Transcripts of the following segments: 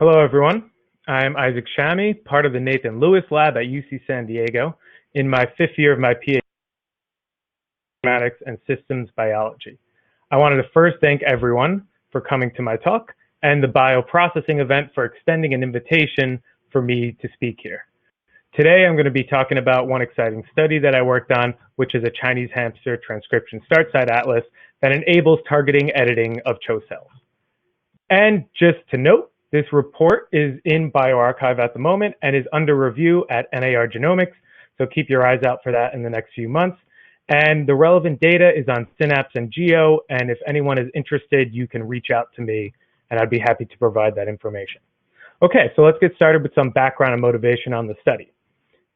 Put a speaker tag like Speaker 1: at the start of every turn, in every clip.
Speaker 1: Hello, everyone. I'm Isaac Shamie, part of the Nathan Lewis Lab at UC San Diego, in my 5th year of my PhD in Bioinformatics and Systems Biology. I wanted to first thank everyone for coming to my talk and the bioprocessing event for extending an invitation for me to speak here. Today, I'm going to be talking about one exciting study that I worked on, which is a Chinese hamster transcription start site atlas that enables targeting editing of CHO cells. And just to note, this report is in bioRxiv at the moment and is under review at NAR Genomics, so keep your eyes out for that in the next few months. And the relevant data is on Synapse and Geo, and if anyone is interested, you can reach out to me, and I'd be happy to provide that information. Okay, so let's get started with some background and motivation on the study.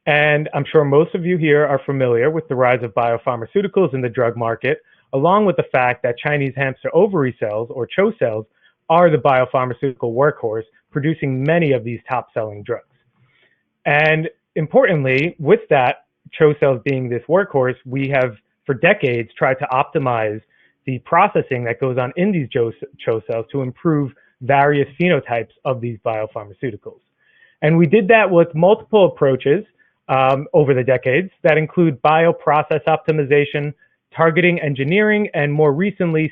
Speaker 1: And I'm sure most of you here are familiar with the rise of biopharmaceuticals in the drug market, along with the fact that Chinese hamster ovary cells, or CHO cells, are the biopharmaceutical workhorse, producing many of these top-selling drugs. And importantly, with that, CHO cells being this workhorse, we have, for decades, tried to optimize the processing that goes on in these CHO cells to improve various phenotypes of these biopharmaceuticals. And we did that with multiple approaches over the decades that include bioprocess optimization, targeting engineering, and more recently,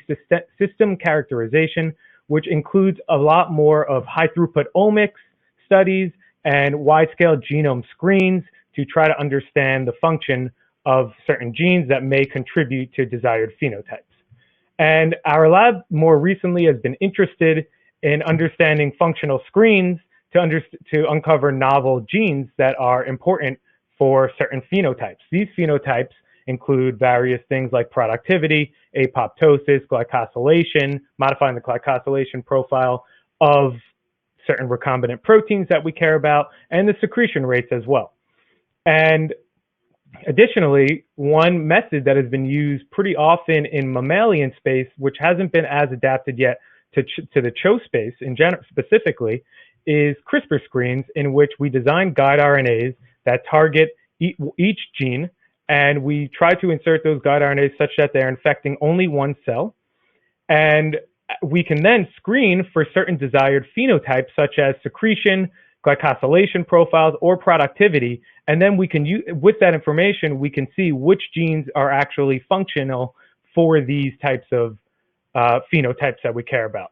Speaker 1: system characterization, which includes a lot more of high-throughput omics studies and wide-scale genome screens to try to understand the function of certain genes that may contribute to desired phenotypes. And our lab more recently has been interested in understanding functional screens to uncover novel genes that are important for certain phenotypes. These phenotypes include various things like productivity, apoptosis, glycosylation, modifying the glycosylation profile of certain recombinant proteins that we care about, and the secretion rates as well. And additionally, one method that has been used pretty often in mammalian space, which hasn't been as adapted yet to the CHO space in general specifically, is CRISPR screens, in which we design guide RNAs that target each gene, and we try to insert those guide RNAs such that they're infecting only one cell. And we can then screen for certain desired phenotypes, such as secretion, glycosylation profiles, or productivity. And then we can use, with that information, we can see which genes are actually functional for these types of phenotypes that we care about.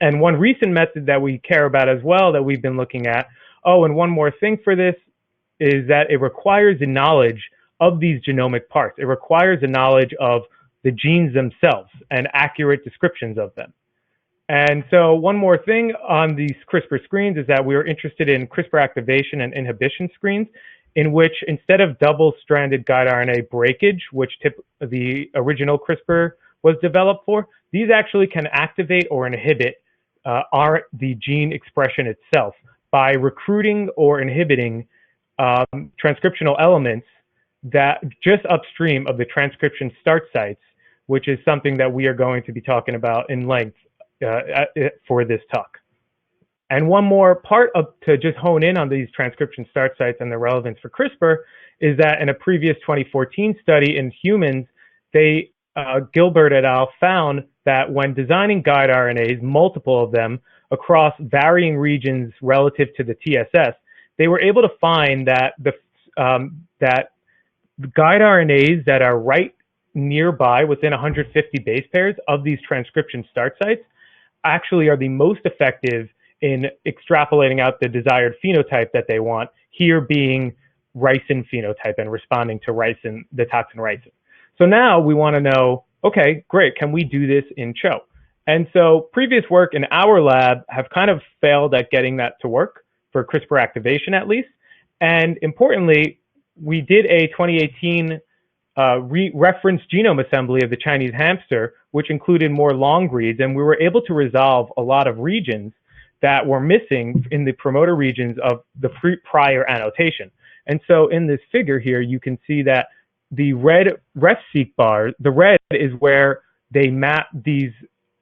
Speaker 1: And one recent method that we care about as well that we've been looking at, and one more thing for this, is that it requires the knowledge of these genomic parts. It requires the knowledge of the genes themselves and accurate descriptions of them. And so one more thing on these CRISPR screens is that we were interested in CRISPR activation and inhibition screens, in which instead of double-stranded guide RNA breakage, which the original CRISPR was developed for, these actually can activate or inhibit the gene expression itself by recruiting or inhibiting transcriptional elements that just upstream of the transcription start sites, which is something that we are going to be talking about in length for this talk. And one more part to just hone in on these transcription start sites and the relevance for CRISPR is that in a previous 2014 study in humans, Gilbert et al. Found that when designing guide RNAs, multiple of them, across varying regions relative to the TSS, they were able to find that that guide RNAs that are right nearby within 150 base pairs of these transcription start sites actually are the most effective in extrapolating out the desired phenotype that they want, here being ricin phenotype and responding to ricin, the toxin ricin. So now we want to know, okay, great, can we do this in CHO? And so previous work in our lab have kind of failed at getting that to work for CRISPR activation at least. And importantly, we did a 2018 reference genome assembly of the Chinese hamster, which included more long reads, and we were able to resolve a lot of regions that were missing in the promoter regions of the prior annotation. And so in this figure here, you can see that the red ref-seq bar, the red is where they map these,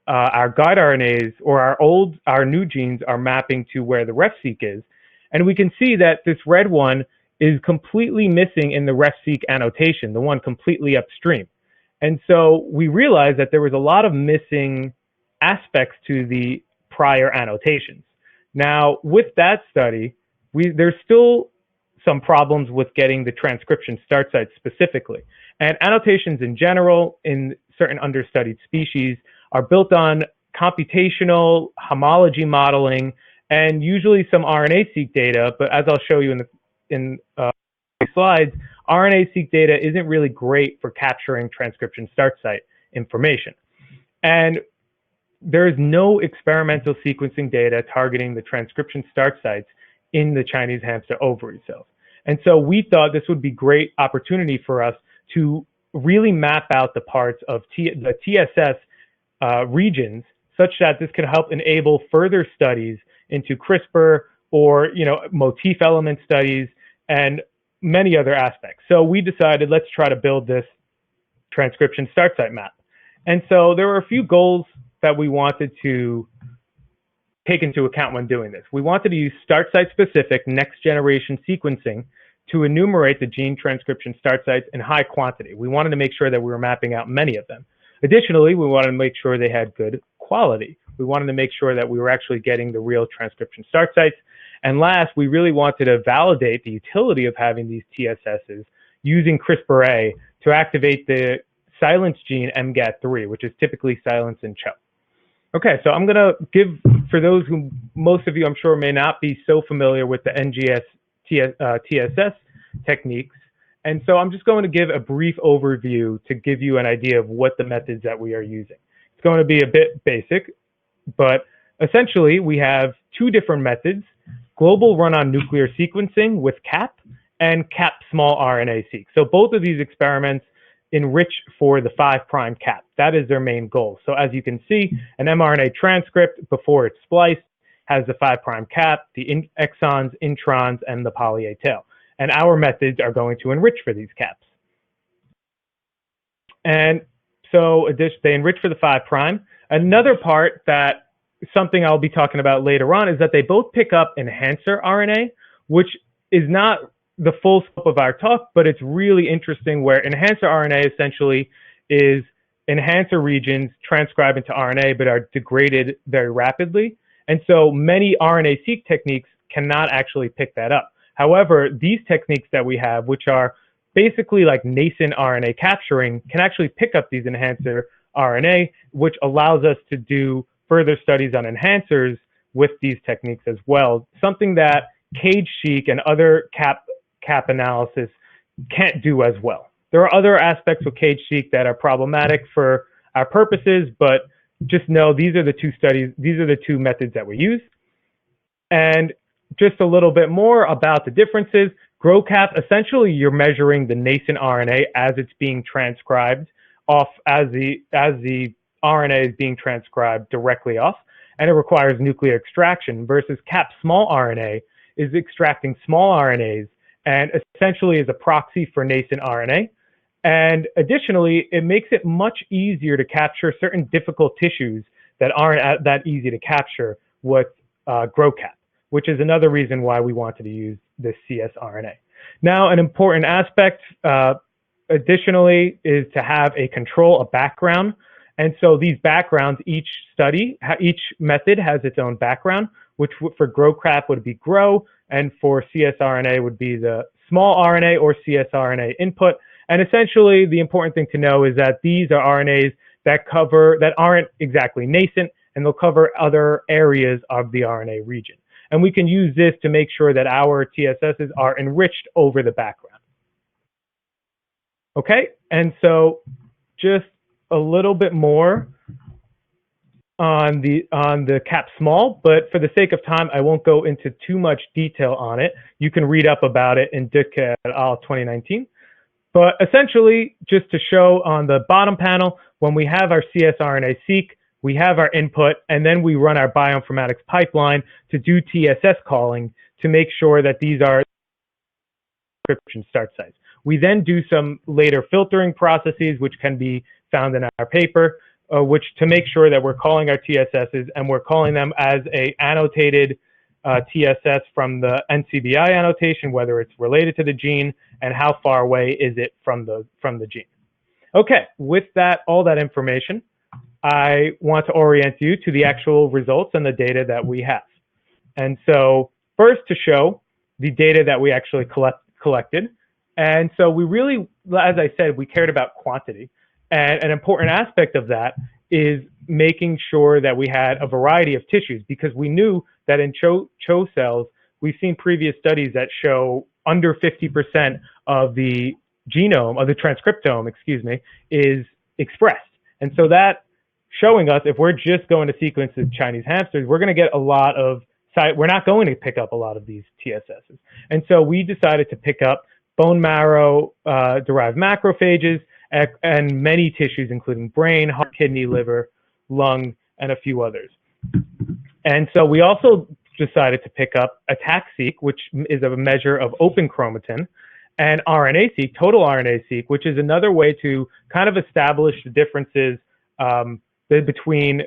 Speaker 1: our guide RNAs or our new genes are mapping to where the ref-seq is. And we can see that this red one is completely missing in the ref-seq annotation, the one completely upstream. And so we realized that there was a lot of missing aspects to the prior annotations. Now, with that study, there's still some problems with getting the transcription start site specifically. And annotations in general in certain understudied species are built on computational homology modeling and usually some RNA-seq data, but as I'll show you in slides, RNA-seq data isn't really great for capturing transcription start site information. And there is no experimental sequencing data targeting the transcription start sites in the Chinese hamster ovary cells. And so we thought this would be great opportunity for us to really map out the parts of the TSS regions such that this could help enable further studies into CRISPR or motif element studies and many other aspects. So we decided, let's try to build this transcription start site map. And so there were a few goals that we wanted to take into account when doing this. We wanted to use start site specific next generation sequencing to enumerate the gene transcription start sites in high quantity. We wanted to make sure that we were mapping out many of them. Additionally, we wanted to make sure they had good quality. We wanted to make sure that we were actually getting the real transcription start sites. And last, we really wanted to validate the utility of having these TSSs using CRISPR-A to activate the silence gene MGAT3, which is typically silenced in CHO. Okay, so I'm going to give, for those who, most of you I'm sure may not be so familiar with the NGS TSS techniques, and so I'm just going to give a brief overview to give you an idea of what the methods that we are using. It's going to be a bit basic, but essentially we have two different methods: global run-on nuclear sequencing with CAP and CAP small RNA-seq. So both of these experiments enrich for the 5' cap. That is their main goal. So as you can see, an mRNA transcript before it's spliced has the 5' cap, the exons, introns, and the poly A tail. And our methods are going to enrich for these caps. And so they enrich for the 5'. Another part that something I'll be talking about later on is that they both pick up enhancer RNA, which is not the full scope of our talk, but it's really interesting, where enhancer RNA essentially is enhancer regions transcribe into RNA but are degraded very rapidly. And so many RNA-seq techniques cannot actually pick that up. However, these techniques that we have, which are basically like nascent RNA capturing, can actually pick up these enhancer RNA, which allows us to do further studies on enhancers with these techniques as well, something that CAGE-seq and other cap analysis can't do as well. There are other aspects of CAGE-seq that are problematic for our purposes, but just know these are the two methods that we use. And just a little bit more about the differences. GrowCap, essentially you're measuring the nascent RNA as it's being transcribed off, as the RNA is being transcribed directly off, and it requires nuclear extraction, versus CAP small RNA is extracting small RNAs and essentially is a proxy for nascent RNA. And additionally, it makes it much easier to capture certain difficult tissues that aren't that easy to capture with GrowCap, which is another reason why we wanted to use this csRNA. Now, an important aspect, additionally, is to have a control, a background. And so these backgrounds, each method has its own background, which for GrowCap would be GROW, and for csRNA would be the small RNA or csRNA input. And essentially, the important thing to know is that these are RNAs that aren't exactly nascent, and they'll cover other areas of the RNA region. And we can use this to make sure that our TSSs are enriched over the background. Okay, and so just a little bit more on the cap small, but for the sake of time, I won't go into too much detail on it. You can read up about it in Duc et al. 2019. But essentially, just to show on the bottom panel, when we have our csRNA-seq, we have our input, and then we run our bioinformatics pipeline to do TSS calling to make sure that these are transcription start sites. We then do some later filtering processes, which can be found in our paper, which to make sure that we're calling our TSSs and we're calling them as a annotated TSS from the NCBI annotation, whether it's related to the gene and how far away is it from the gene. Okay, with that, all that information, I want to orient you to the actual results and the data that we have. And so first to show the data that we actually collected. And so we really, as I said, we cared about quantity. And an important aspect of that is making sure that we had a variety of tissues, because we knew that in CHO cells, we've seen previous studies that show under 50% of the genome, of the transcriptome, is expressed. And so that showing us, if we're just going to sequence the Chinese hamsters, we're going to get a lot of, we're not going to pick up a lot of these TSSs. And so we decided to pick up bone marrow derived macrophages and many tissues, including brain, heart, kidney, liver, lung, and a few others. And so we also decided to pick up ATAC-seq, which is a measure of open chromatin, and RNA-seq, total RNA-seq, which is another way to kind of establish the differences between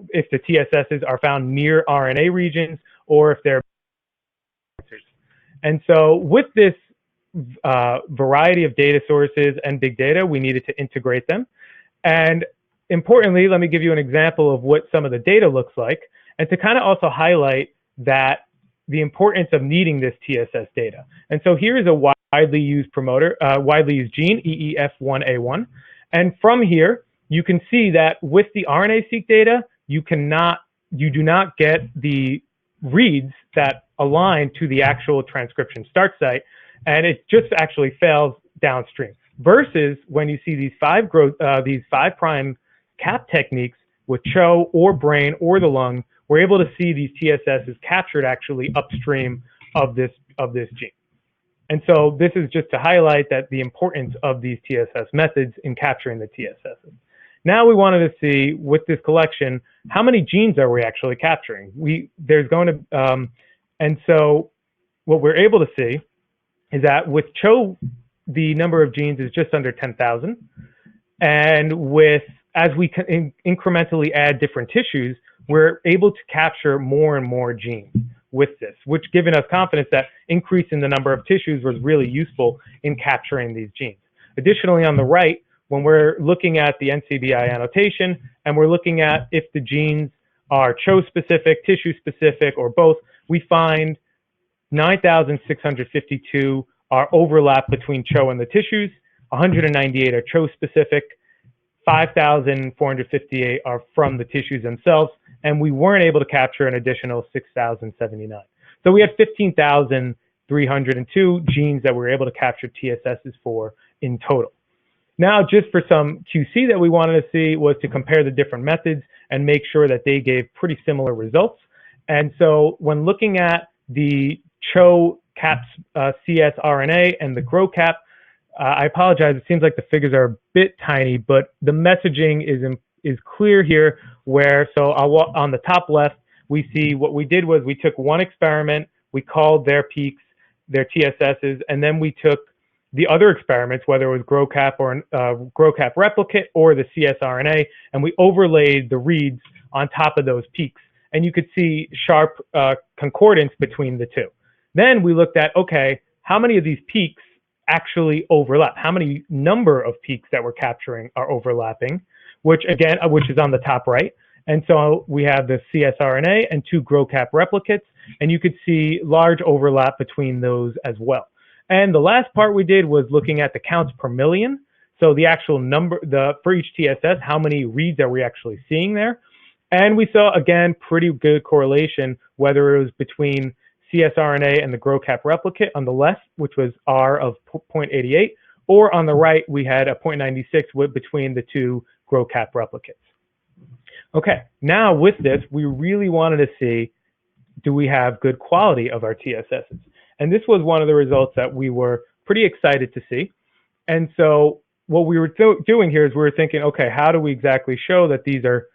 Speaker 1: if the TSSs are found near RNA regions or if they're. And so with this variety of data sources and big data, we needed to integrate them. And importantly, let me give you an example of what some of the data looks like, and to kind of also highlight that the importance of needing this TSS data. And so here is a widely used gene, EEF1A1. And from here, you can see that with the RNA-seq data, you do not get the reads that align to the actual transcription start site, and it just actually fails downstream. Versus when you see these 5' cap techniques with CHO or brain or the lung, we're able to see these TSSs captured actually upstream of this gene. And so this is just to highlight that the importance of these TSS methods in capturing the TSSs. Now we wanted to see with this collection, how many genes are we actually capturing? And so what we're able to see is that with CHO, the number of genes is just under 10,000. And as we incrementally add different tissues, we're able to capture more and more genes with this, which given us confidence that increasing the number of tissues was really useful in capturing these genes. Additionally, on the right, when we're looking at the NCBI annotation and we're looking at if the genes are CHO-specific, tissue-specific, or both, we find 9,652 are overlap between CHO and the tissues, 198 are CHO-specific, 5,458 are from the tissues themselves, and we weren't able to capture an additional 6,079. So we had 15,302 genes that we were able to capture TSSs for in total. Now, just for some QC that we wanted to see was to compare the different methods and make sure that they gave pretty similar results. And so when looking at the CHO caps CS RNA and the GRO cap, I apologize, it seems like the figures are a bit tiny, but the messaging is clear here on the top left, we see what we did was we took one experiment, we called their peaks, their TSSs, and then we took the other experiments, whether it was GRO cap or GRO cap replicate or the csRNA, and we overlaid the reads on top of those peaks. And you could see sharp concordance between the two. Then we looked at, okay, how many of these peaks actually overlap? How many number of peaks that we're capturing are overlapping, which is on the top right. And so we have the csRNA and 2 GRO cap replicates, and you could see large overlap between those as well. And the last part we did was looking at the counts per million. So the actual number, for each TSS, how many reads are we actually seeing there? And we saw, again, pretty good correlation, whether it was between csRNA and the GRO cap replicate on the left, which was R of 0.88, or on the right, we had a 0.96 between the 2 GRO cap replicates. Okay, now with this, we really wanted to see, do we have good quality of our TSSs? And this was one of the results that we were pretty excited to see. And so what we were doing here is we were thinking, okay, how do we exactly show that these are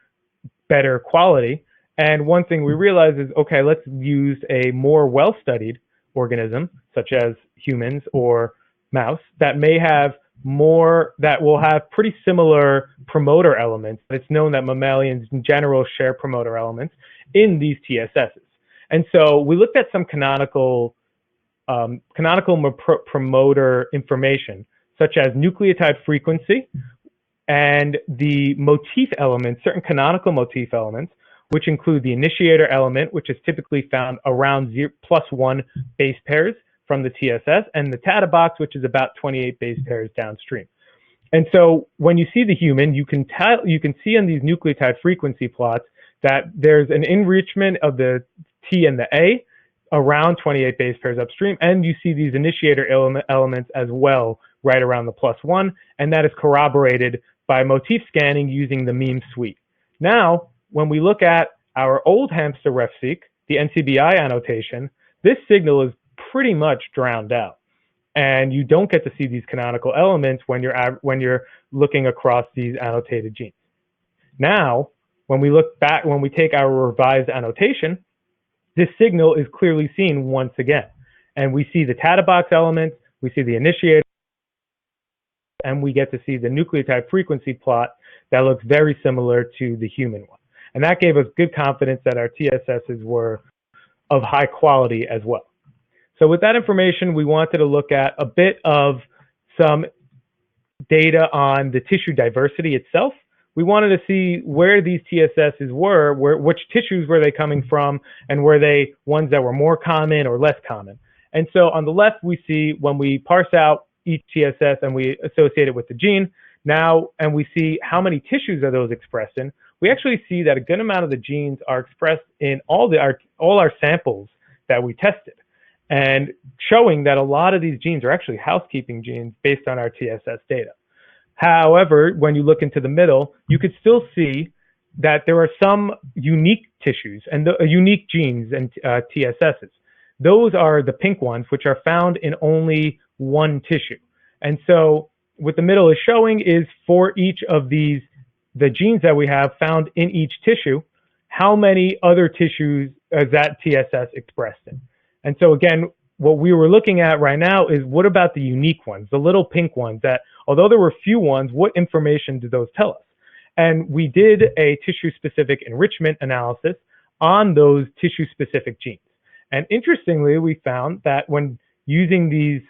Speaker 1: better quality? And one thing we realized is, okay, let's use a more well-studied organism, such as humans or mouse, that may have that will have pretty similar promoter elements. It's known that mammalians in general share promoter elements in these TSSs. And so we looked at some canonical promoter information, such as nucleotide frequency and the motif elements, certain canonical motif elements, which include the initiator element, which is typically found around +1 base pairs from the TSS, and the TATA box, which is about 28 base pairs downstream. And so when you see the human, you can see on these nucleotide frequency plots that there's an enrichment of the T and the A around 28 base pairs upstream, and you see these initiator elements as well right around the +1, and that is corroborated by motif scanning using the MEME suite. Now, when we look at our old hamster ref-seq, the NCBI annotation, this signal is pretty much drowned out. And you don't get to see these canonical elements when you're looking across these annotated genes. Now, when we look back, when we take our revised annotation, this signal is clearly seen once again. And we see the TATA box elements, we see the initiator, and we get to see the nucleotide frequency plot that looks very similar to the human one. And that gave us good confidence that our TSSs were of high quality as well. So with that information, we wanted to look at a bit of some data on the tissue diversity itself. We wanted to see where these TSSs were, which tissues were they coming from, and were they ones that were more common or less common. And so on the left, we see when we parse out each TSS and we associate it with the gene now, and we see how many tissues are those expressed in, we actually see that a good amount of the genes are expressed in all our samples that we tested, and showing that a lot of these genes are actually housekeeping genes based on our TSS data. However, when you look into the middle, you could still see that there are some unique tissues and unique genes and TSSs. Those are the pink ones, which are found in only one tissue. And so what the middle is showing is for each of these, the genes that we have found in each tissue, how many other tissues is that TSS expressed in. And so again, what we were looking at right now is what about the unique ones, the little pink ones that, although there were few ones, what information did those tell us? And we did a tissue-specific enrichment analysis on those tissue-specific genes. And interestingly, we found that when using these,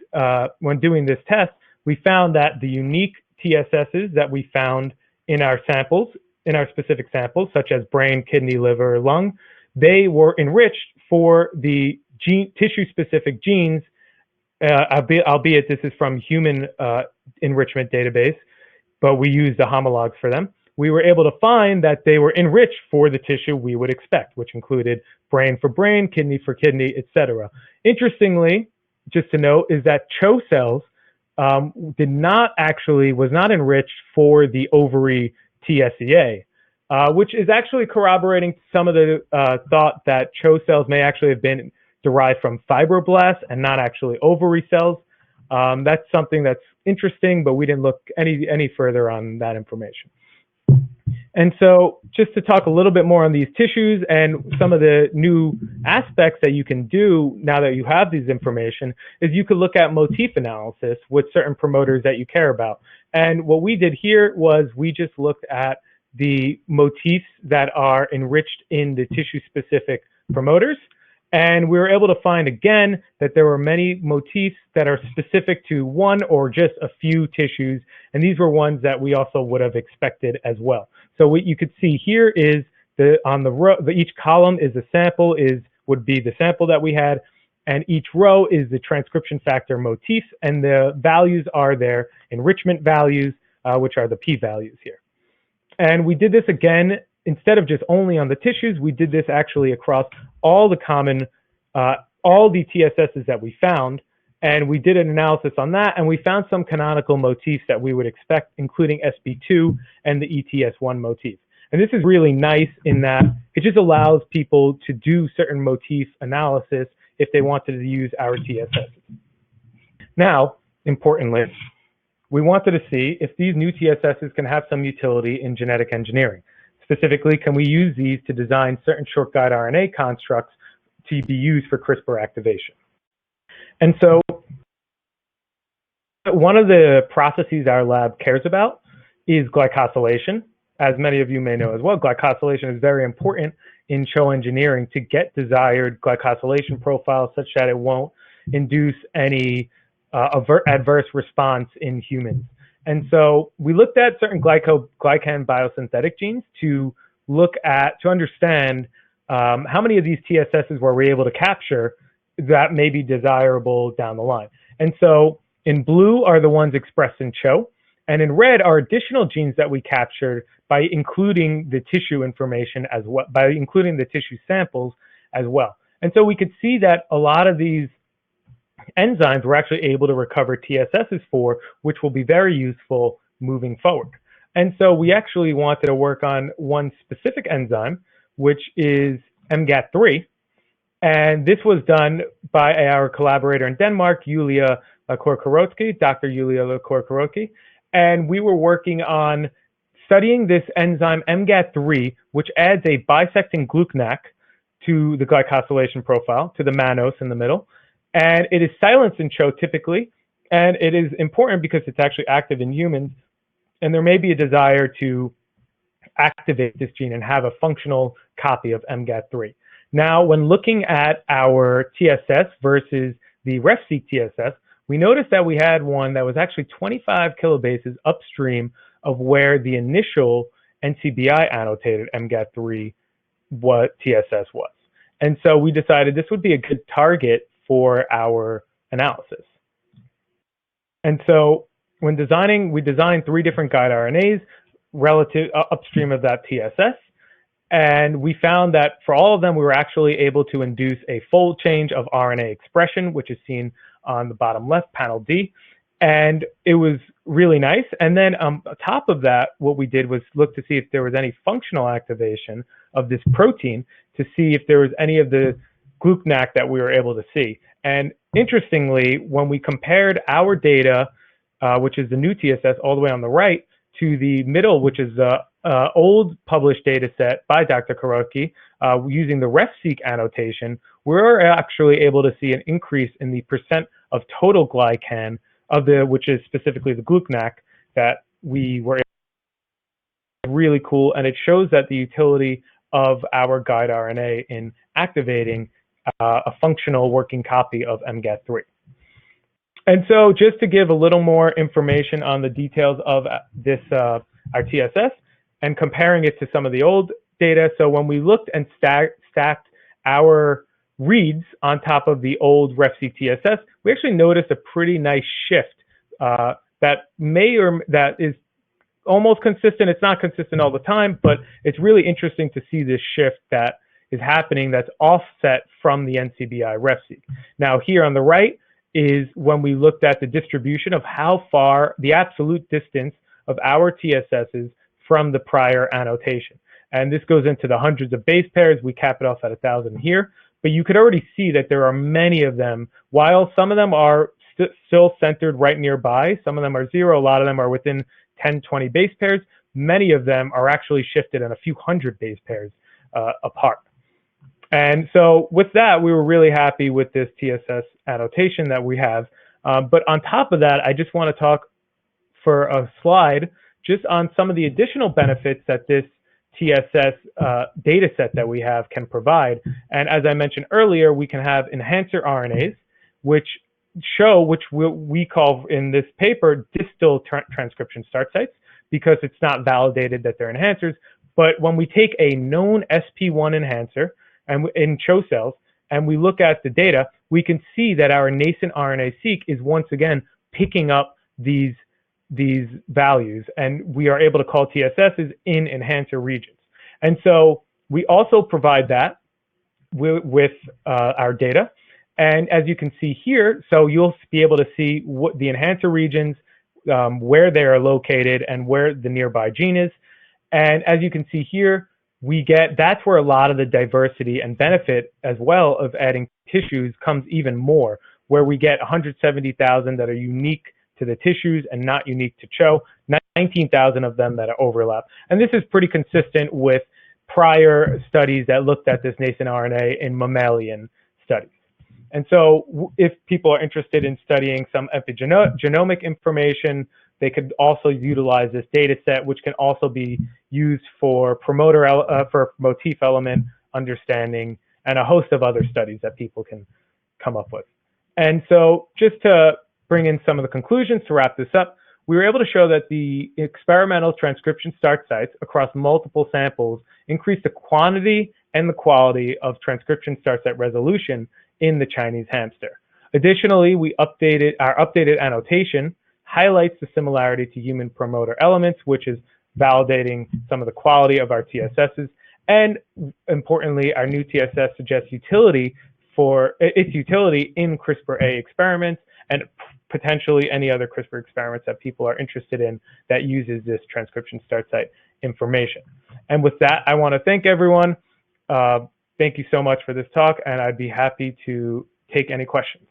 Speaker 1: when doing this test, we found that the unique TSSs that we found in our samples, in our specific samples, such as brain, kidney, liver, lung, they were enriched for the tissue-specific genes, albeit this is from human enrichment database, but we used the homologs for them. We were able to find that they were enriched for the tissue we would expect, which included brain for brain, kidney for kidney, etc. Interestingly, just to note, is that CHO cells was not enriched for the ovary TSEA, which is actually corroborating some of the thought that CHO cells may actually have been derived from fibroblasts and not actually ovary cells. That's something that's interesting, but we didn't look any further on that information. And so just to talk a little bit more on these tissues and some of the new aspects that you can do now that you have these information is you could look at motif analysis with certain promoters that you care about. And what we did here was we just looked at the motifs that are enriched in the tissue-specific promoters. And we were able to find again that there were many motifs that are specific to one or just a few tissues. And these were ones that we also would have expected as well. So what you could see here is on the row, each column is a sample, would be the sample that we had. And each row is the transcription factor motifs. And the values are their enrichment values, which are the p-values here. And we did this again. Instead of just only on the tissues, we did this actually across all the common, all the TSSs that we found, and we did an analysis on that, and we found some canonical motifs that we would expect, including SB2 and the ETS1 motif. And this is really nice in that it just allows people to do certain motif analysis if they wanted to use our TSSs. Now, importantly, we wanted to see if these new TSSs can have some utility in genetic engineering. Specifically, can we use these to design certain short guide RNA constructs to be used for CRISPR activation? And so one of the processes our lab cares about is glycosylation. As many of you may know as well, glycosylation is very important in CHO engineering to get desired glycosylation profiles such that it won't induce any adverse response in humans. And so we looked at certain glycan biosynthetic genes to to understand how many of these TSSs were we able to capture that may be desirable down the line. And so in blue are the ones expressed in CHO, and in red are additional genes that we captured by including the tissue information as well, by including the tissue samples as well. And so we could see that a lot of these enzymes we're actually able to recover TSSs for, which will be very useful moving forward. And so we actually wanted to work on one specific enzyme, which is MGAT3. And this was done by our collaborator in Denmark, Julia Korkorotki, Dr. Julia Korkorotki. And we were working on studying this enzyme MGAT3, which adds a bisecting glucanac to the glycosylation profile, to the mannose in the middle. And it is silenced in CHO typically, and it is important because it's actually active in humans, and there may be a desire to activate this gene and have a functional copy of MGAT3. Now, when looking at our TSS versus the RefSeq TSS, we noticed that we had one that was actually 25 kilobases upstream of where the initial NCBI annotated MGAT3 TSS was. And so we decided this would be a good target for our analysis. And so when designing, we designed 3 different guide RNAs relative upstream of that TSS. And we found that for all of them, we were actually able to induce a fold change of RNA expression, which is seen on the bottom left, panel D. And it was really nice. And then on top of that, what we did was look to see if there was any functional activation of this protein to see if there was any of the glucanac that we were able to see. And interestingly, when we compared our data, which is the new TSS all the way on the right, to the middle, which is the old published data set by Dr. Korotki, using the RefSeq annotation, we're actually able to see an increase in the percent of total glycan of which is specifically the glucanac that we were able to. Really cool, and it shows that the utility of our guide RNA in activating a functional working copy of MGAT3. And so just to give a little more information on the details of this, our TSS, and comparing it to some of the old data. So when we looked and stacked our reads on top of the old RefSeq TSS, we actually noticed a pretty nice shift that is almost consistent. It's not consistent all the time, but it's really interesting to see this shift that is happening that's offset from the NCBI RefSeq. Now here on the right is when we looked at the distribution of how far the absolute distance of our TSSs from the prior annotation. And this goes into the hundreds of base pairs. We cap it off at 1,000 here, but you could already see that there are many of them. While some of them are still centered right nearby, some of them are 0, a lot of them are within 10, 20 base pairs. Many of them are actually shifted in a few hundred base pairs apart. And so with that, we were really happy with this TSS annotation that we have. But on top of that, I just want to talk for a slide just on some of the additional benefits that this TSS data set that we have can provide. And as I mentioned earlier, we can have enhancer RNAs, which we call in this paper distal transcription start sites, because it's not validated that they're enhancers. But when we take a known SP1 enhancer and in CHO cells, and we look at the data, we can see that our nascent RNA-seq is once again picking up these values, and we are able to call TSSs in enhancer regions. And so we also provide that with our data. And as you can see here, so you'll be able to see what the enhancer regions, where they are located and where the nearby gene is. And as you can see here, that's where a lot of the diversity and benefit as well of adding tissues comes even more, where we get 170,000 that are unique to the tissues and not unique to CHO, 19,000 of them that are overlap. And this is pretty consistent with prior studies that looked at this nascent RNA in mammalian studies. And so if people are interested in studying some epigenomic information, they could also utilize this data set, which can also be used for for motif element understanding and a host of other studies that people can come up with. And so just to bring in some of the conclusions to wrap this up, we were able to show that the experimental transcription start sites across multiple samples increased the quantity and the quality of transcription start site resolution in the Chinese hamster. Additionally, our updated annotation highlights the similarity to human promoter elements, which is validating some of the quality of our TSSs. And importantly, our new TSS suggests its utility in CRISPR-A experiments and potentially any other CRISPR experiments that people are interested in that uses this transcription start site information. And with that, I want to thank everyone. Thank you so much for this talk, and I'd be happy to take any questions.